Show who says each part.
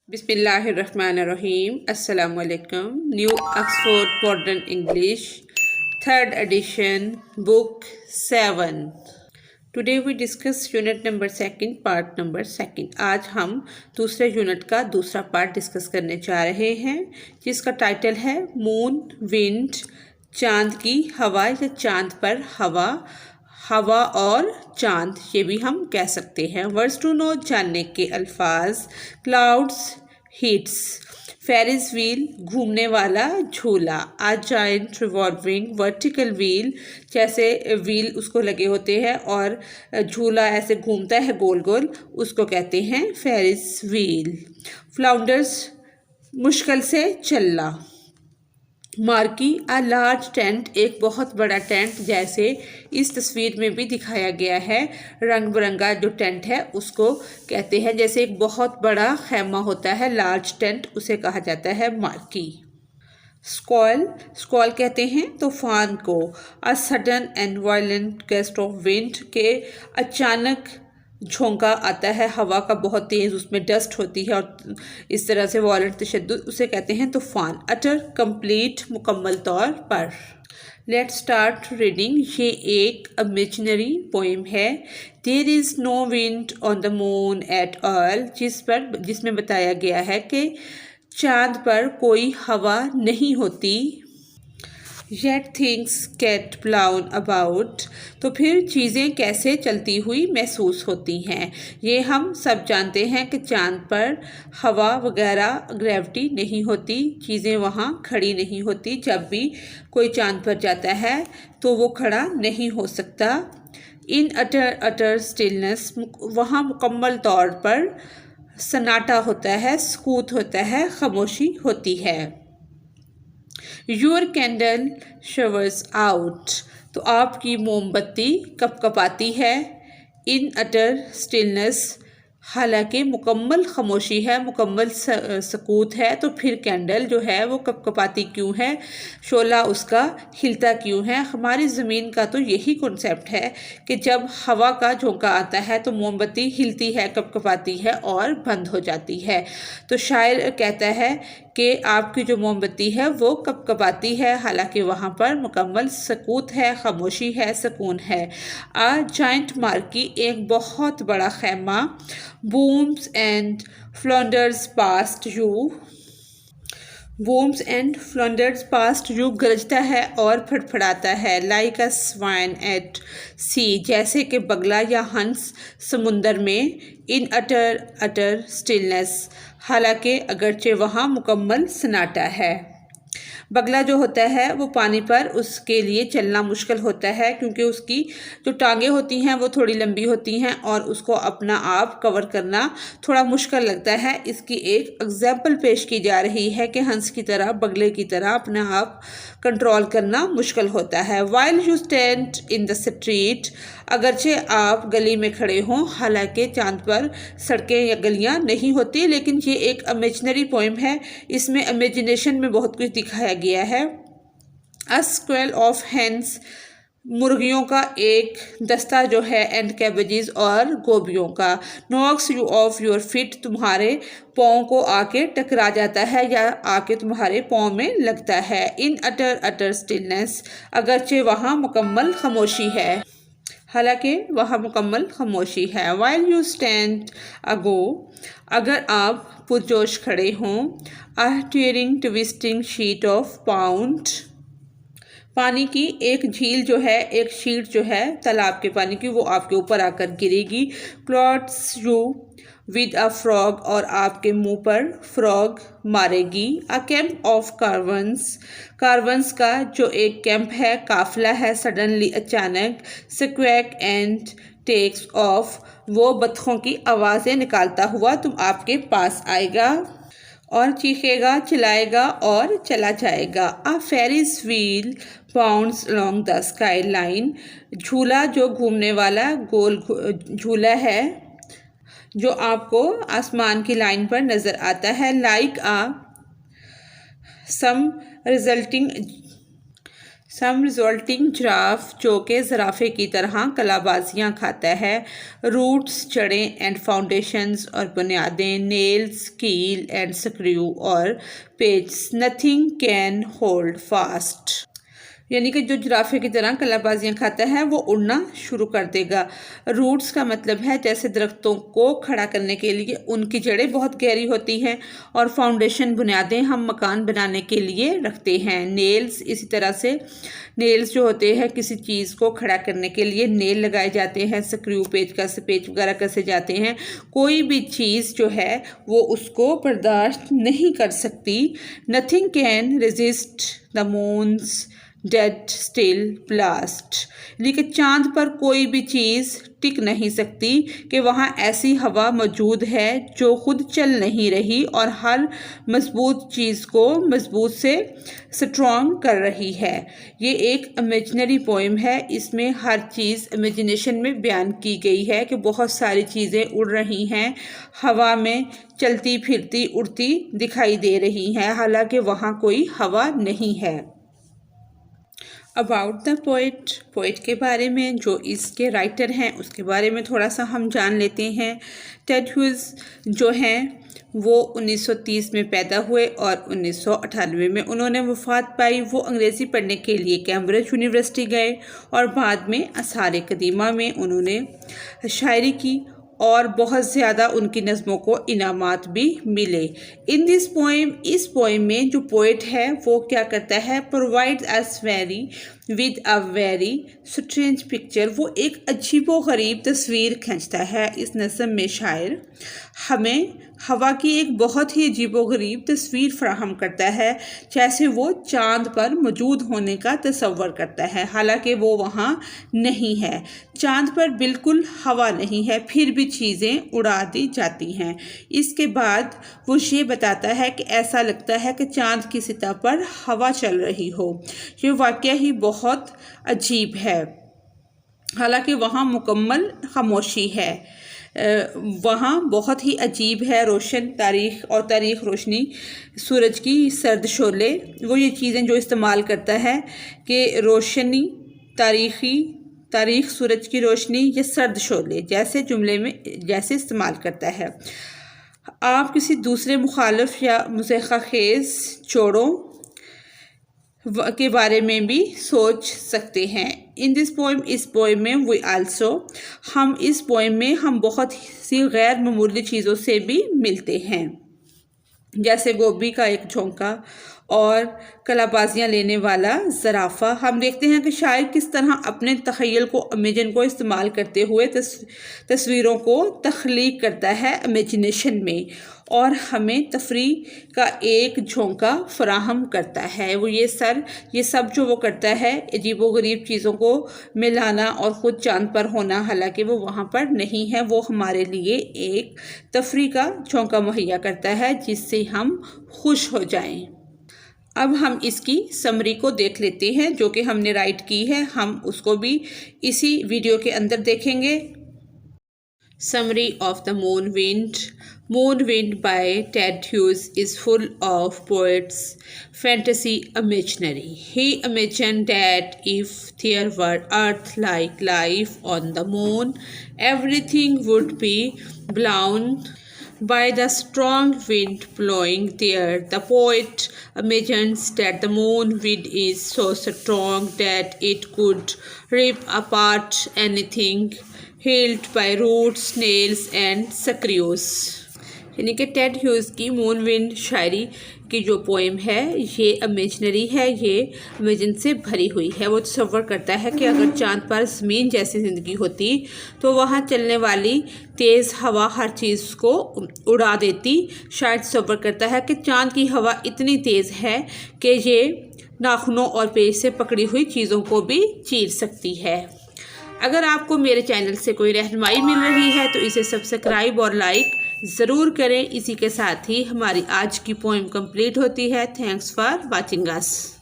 Speaker 1: बिस्मिल्लाहिर्रहमानिर्रहीम अस्सलामुअलैकुम। New Oxford modern English third edition book 7। Today we discuss unit number second part number second. आज हम दूसरे unit का दूसरा पार्ट डिस्कस करने जा रहे हैं जिसका टाइटल है मून विंड, चांद की हवा या चांद पर हवा, हवा और चांद ये भी हम कह सकते हैं। वर्ड्स टू नो जानने के अल्फाज। क्लाउड्स, हिट्स, फेरिस व्हील घूमने वाला झूला, आ जायंट रिवॉल्विंग वर्टिकल व्हील जैसे व्हील उसको लगे होते हैं और झूला ऐसे घूमता है गोल गोल, उसको कहते हैं फेरिस व्हील। फ्लाउंडर्स मुश्किल से चलना। मार्की अ लार्ज टेंट एक बहुत बड़ा टेंट जैसे इस तस्वीर में भी दिखाया गया है। रंग बिरंगा जो टेंट है उसको कहते हैं, जैसे एक बहुत बड़ा खैमा होता है लार्ज टेंट, उसे कहा जाता है मार्की। स्क्वॉल, स्क्वॉल कहते हैं तूफान को। A sudden and violent gust of wind के अचानक झोंका आता है हवा का बहुत तेज़, उसमें डस्ट होती है और इस तरह से वायलेंट तशद्दुद, उसे कहते हैं तूफान। अटर कंप्लीट मुकम्मल तौर पर। Let's start reading. ये एक इमेजिनरी पोएम है। There is no wind on the moon at all, जिसमें बताया गया है कि चांद पर कोई हवा नहीं होती। Yet things get blown about, तो फिर चीज़ें कैसे चलती हुई महसूस होती हैं। ये हम सब जानते हैं कि चांद पर हवा वगैरह ग्रेविटी नहीं होती, चीज़ें वहाँ खड़ी नहीं होती। जब भी कोई चांद पर जाता है तो वो खड़ा नहीं हो सकता। इन अटर स्टिलनेस, वहाँ मुकम्मल तौर पर सन्नाटा होता है, सुकूत होता है, खामोशी होती है। योर कैंडल शवर्स आउट, तो आपकी मोमबत्ती कपकपाती है। इन अटर स्टिलनेस, हालांकि मुकम्मल खामोशी है, मुकम्मल सकूत है, तो फिर कैंडल जो है वो कपकपाती क्यों है, शोला उसका हिलता क्यों है। हमारी ज़मीन का तो यही कॉन्सेप्ट है कि जब हवा का झोंका आता है तो मोमबत्ती हिलती है, कपकपाती है और बंद हो जाती है। तो शायर कहता है कि आपकी जो मोमबत्ती है वो कपकपाती है, हालांकि वहाँ पर मुकम्मल सकूत है, खामोशी है, सुकून है। आ जाइंट मार्की, एक बहुत बड़ा खैमा। Booms and flounders past you, booms and flounders past you गरजता है और फड़फड़ाता है। Like a swine at sea, जैसे कि बगला या हंस समुंदर में। इन अटर स्टिलनेस, हालांकि अगरचे वहाँ मुकम्मल सन्नाटा है। बगला जो होता है वो पानी पर उसके लिए चलना मुश्किल होता है क्योंकि उसकी जो टांगें होती हैं वो थोड़ी लंबी होती हैं और उसको अपना आप कवर करना थोड़ा मुश्किल लगता है। इसकी एक एग्जाम्पल पेश की जा रही है कि हंस की तरह, बगले की तरह अपना आप कंट्रोल करना मुश्किल होता है। While you stand in the street, अगरचे आप गली में खड़े हों, हालांकि चांद पर सड़कें या गलियां नहीं होती, लेकिन ये एक इमेजिनरी पोएम है, इसमें इमेजिनेशन में बहुत कुछ दिखाया गया है। अ स्क्वेल ऑफ हैंस, मुर्गियों का एक दस्ता जो है, एंड कैबेजेस और गोभियों का। Knocks you off your feet, तुम्हारे पाँव को आके टकरा जाता है या आके तुम्हारे पाँव में लगता है। इन अटर स्टिलनेस, अगरचे वहाँ मुकम्मल खामोशी है, हालांकि वहाँ मुकम्मल खामोशी है। वाइल यू स्टैंड अगो, अगर आप पुरजोश खड़े हों। A tearing twisting sheet of pound, पानी की एक झील जो है, एक शीट जो है तालाब के पानी की, वो आपके ऊपर आकर गिरेगी। Clots you with a frog, और आपके मुंह पर फ्रॉग मारेगी। अ कैंप ऑफ कार्वन्स, कार्वन्स का जो एक कैंप है, काफिला है, सडनली अचानक। स्क्वैक एंड टेक्स ऑफ, वो बत्तखों की आवाज़ें निकालता हुआ तुम आपके पास आएगा और चीखेगा, चिल्लाएगा और चला जाएगा। A Ferris wheel bounds along the skyline, झूला जो घूमने वाला गोल झूला है जो आपको आसमान की लाइन पर नज़र आता है। Like a some some resulting giraffe जो कि ज़राफ़े की तरह कलाबाजियाँ खाता है। रूट्स जड़ें एंड फाउंडेशंस और बुनियादें, नेल्स कील एंड स्क्रू और पेच, नथिंग कैन होल्ड फास्ट। यानी कि जो जिराफे की तरह कलाबाजियाँ खाता है वो उड़ना शुरू कर देगा। रूट्स का मतलब है जैसे दरख्तों को खड़ा करने के लिए उनकी जड़ें बहुत गहरी होती हैं, और फाउंडेशन बुनियादें हम मकान बनाने के लिए रखते हैं। नेल्स इसी तरह से, नेल्स जो होते हैं किसी चीज़ को खड़ा करने के लिए नेल लगाए जाते हैं। स्क्रू, पेचकस, पेच वगैरह कसे जाते हैं। कोई भी चीज़ जो है वो उसको बर्दाश्त नहीं कर सकती। Nothing can resist the moons dead still blast. लेकिन चांद पर कोई भी चीज़ टिक नहीं सकती कि वहाँ ऐसी हवा मौजूद है जो खुद चल नहीं रही और हर मजबूत चीज़ को मजबूत से स्ट्रॉन्ग कर रही है। ये एक इमेजिनरी पोएम है। इसमें हर चीज़ इमेजिनेशन में बयान की गई है कि बहुत सारी चीज़ें उड़ रही हैं, हवा में चलती फिरती उड़ती दिखाई दे रही हैं, हालांकि वहाँ कोई हवा नहीं है। अबाउट द पोइट, पोइट के बारे में, जो इसके राइटर हैं उसके बारे में थोड़ा सा हम जान लेते हैं। टेड ह्यूज जो हैं वो 1930 में पैदा हुए और 1998 में उन्होंने वफ़ात पाई। वो अंग्रेज़ी पढ़ने के लिए कैम्ब्रिज यूनिवर्सिटी गए और बाद में आसार कदीमा में उन्होंने शायरी की और बहुत ज़्यादा उनकी नज़मों को इनामात भी मिले। इन दिस पोएम, इस पोएम में जो पोइट है वो क्या करता है, provides us very with a very strange picture. वो एक अजीबो गरीब तस्वीर खींचता है। इस नज़म में शायर हमें हवा की एक बहुत ही अजीबो गरीब तस्वीर फराहम करता है, जैसे वो चांद पर मौजूद होने का तसव्वुर करता है, हालांकि वो वहाँ नहीं है। चांद पर बिल्कुल हवा नहीं है, फिर भी चीज़ें उड़ा दी जाती हैं। इसके बाद वो ये बताता है कि ऐसा लगता है कि चांद की सतह पर हवा चल रही हो। ये वाक़या ही बहुत अजीब है, हालांकि वहाँ मुकम्मल खामोशी है। वहाँ बहुत ही अजीब है। रोशन तारीख और तारीख रोशनी, सूरज की सर्द शोले, वो ये चीज़ें जो इस्तेमाल करता है कि रोशनी, तारीख, सूरज की रोशनी, ये सर्द शोले जैसे जुमले में जैसे इस्तेमाल करता है। आप किसी दूसरे मुखालिफ या मुज़ाहिक़ाखेज़ जोड़ों के बारे में भी सोच सकते हैं। इन दिस पोएम, इस पोएम में वी आल्सो, हम इस पोएम में हम बहुत सी गैर मामूली चीज़ों से भी मिलते हैं, जैसे गोभी का एक झोंका और कलाबाजियाँ लेने वाला ज़राफ़ा। हम देखते हैं कि शायर किस तरह अपने तख़य्युल को, इमेजिन को इस्तेमाल करते हुए तस्वीरों को तख्लीक करता है इमेजिनेशन में, और हमें तफरीह का एक झोंका फराहम करता है। वो ये सब जो वो करता है, अजीबोगरीब चीज़ों को मिलाना और ख़ुद चांद पर होना, हालांकि वो वहाँ पर नहीं है, वो हमारे लिए एक तफरीह का झोंका मुहैया करता है जिससे हम खुश हो जाएं। अब हम इसकी समरी को देख लेते हैं जो कि हमने राइट की है। हम उसको भी इसी वीडियो के अंदर देखेंगे। Summary of the Moon Wind. Moon Wind by Ted Hughes is full of poets' fantasy imaginary. He imagined that if there were Earth-like life on the moon, everything would be blown by the strong wind blowing there. The poet imagines that the moon wind is so strong that it could rip apart anything held by roots, nails and screws. यानी कि Ted hues की moon wind शायरी की जो poem है ये imaginary है, ये imagine से भरी हुई है। वो तसव्वुर करता है कि अगर चांद पर ज़मीन जैसी ज़िंदगी होती तो वहाँ चलने वाली तेज़ हवा हर चीज़ को उड़ा देती। शायद तसव्वुर करता है कि चांद की हवा इतनी तेज़ है कि ये नाखूनों और पेच से पकड़ी हुई चीज़ों को भी चीर सकती है। अगर आपको मेरे चैनल से कोई रहनुमाई मिल रही है तो इसे सब्सक्राइब और लाइक ज़रूर करें। इसी के साथ ही हमारी आज की पोएम कंप्लीट होती है। Thanks for watching us.